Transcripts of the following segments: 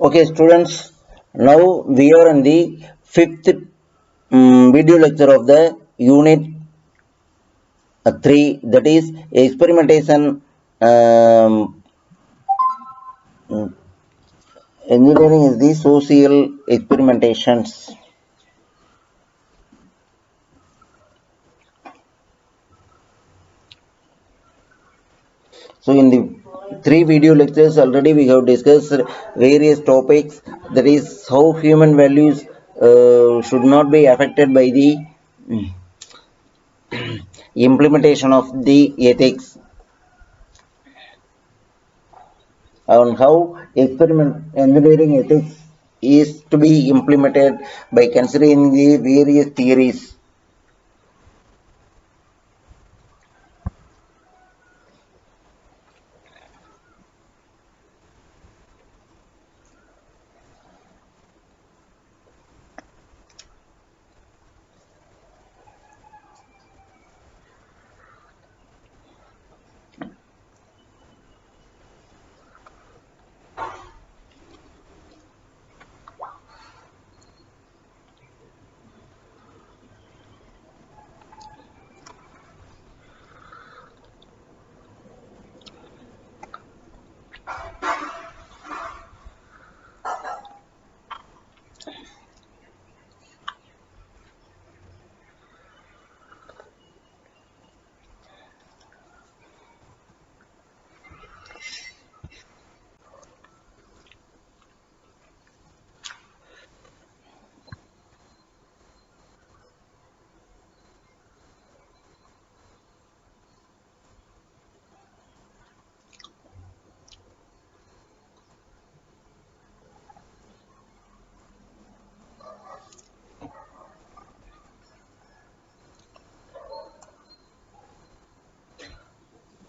Okay, students, now we are in the fifth video lecture of the unit 3, that is experimentation. Um, Engineering is the social experimentations. So, in the three video lectures already we have discussed various topics, that is how human values should not be affected by the implementation of the ethics, on how experiment engineering ethics is to be implemented by considering the various theories.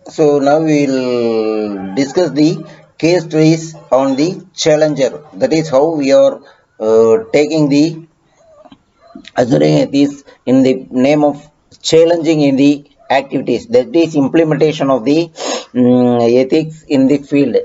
So now we will discuss the case studies on the challenger. That is how we are taking the assuring ethics in the name of challenging in the activities. That is implementation of the ethics in the field.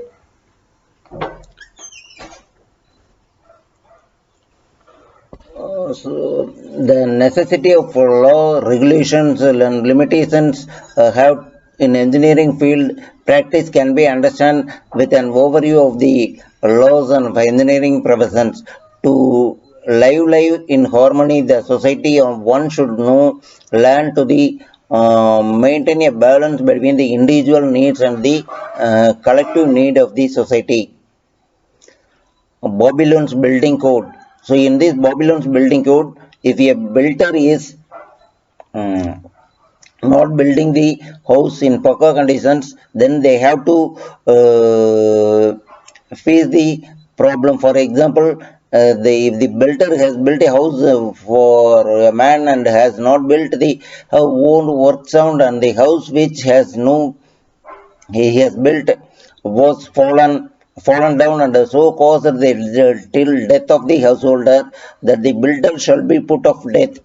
So the necessity of law, regulations, and limitations have in engineering field practice can be understood with an overview of the laws and engineering professions. To live in harmony, the society one should know, learn to the maintain a balance between the individual needs and the collective need of the society. Babylon's building code. So in this Babylon's building code, if a builder is um, not building the house in proper conditions, then they have to face the problem. For example, if the builder has built a house for a man and has not built the own work sound, and the house which has no he has built was fallen down, and so caused the till death of the householder, that the builder shall be put of death.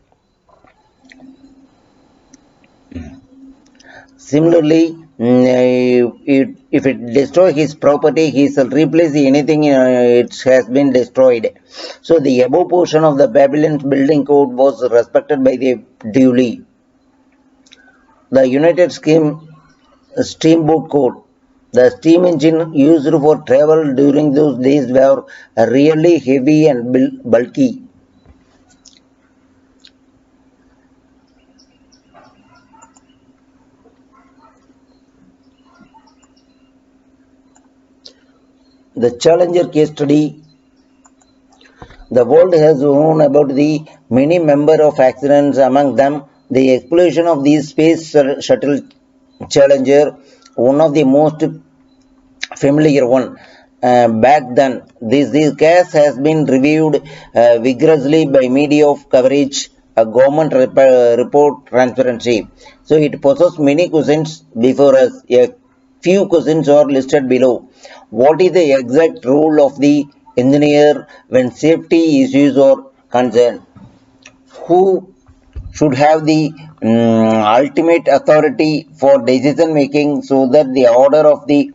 Similarly, if it destroy his property, he shall replace anything it has been destroyed. So the above portion of the Babylon building code was respected by the duly. The United Steamboat Code. The steam engine used for travel during those days were really heavy and bulky. The Challenger case study. The world has known about the many number of accidents, among them the explosion of the space shuttle Challenger, one of the most familiar one. Back then, this case has been reviewed vigorously by media of coverage, a government report transparency. So it poses many questions before us. A few questions are listed below. What is the exact role of the engineer when safety issues are concerned? Who should have the ultimate authority for decision making, so that the order of the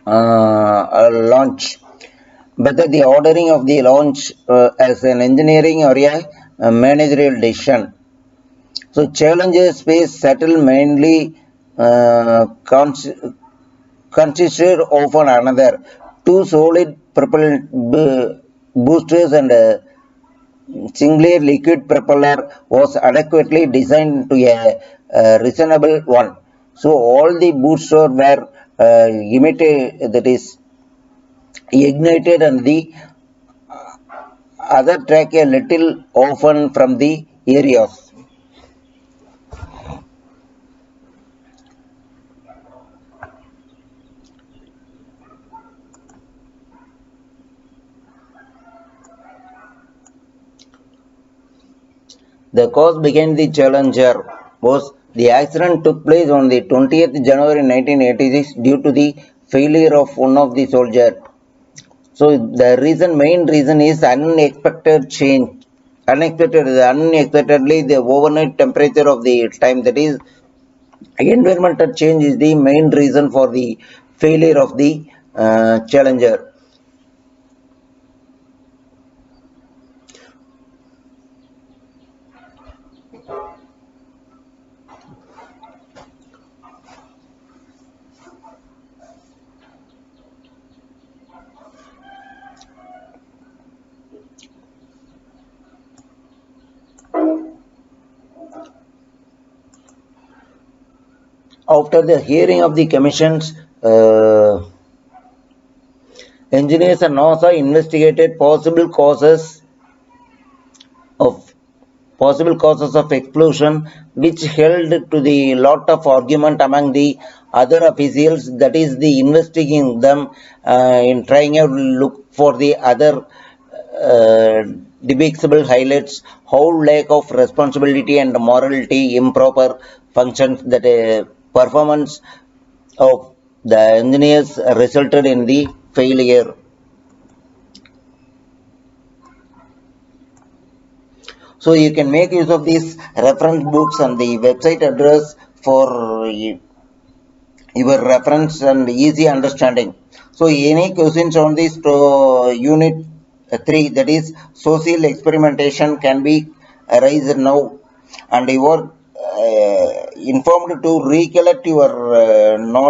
launch? whether the ordering of the launch as an engineering or a managerial decision. So Challenger space shuttle mainly consisted of another two solid propellant boosters and a single liquid propeller was adequately designed to a reasonable one. So all the boosters were that is ignited, and the other track a little often from the areas. The cause behind the Challenger was the accident took place on the 20th January 1986 due to the failure of one of the soldiers. So the main reason is unexpected change. Unexpectedly, the overnight temperature of the time, that is environmental change, is the main reason for the failure of the Challenger. After the hearing of the commissions, engineers and NASA investigated of causes of explosion, which held to the lot of argument among the other officials, that is the investigating them in trying to look for the other uh, debatable highlights how lack of responsibility and morality, improper functions, that performance of the engineers resulted in the failure. So you can make use of these reference books and the website address for your reference and easy understanding. So any questions on this unit 3, that is social experimentation, can be raised now, and you are informed to recollect your knowledge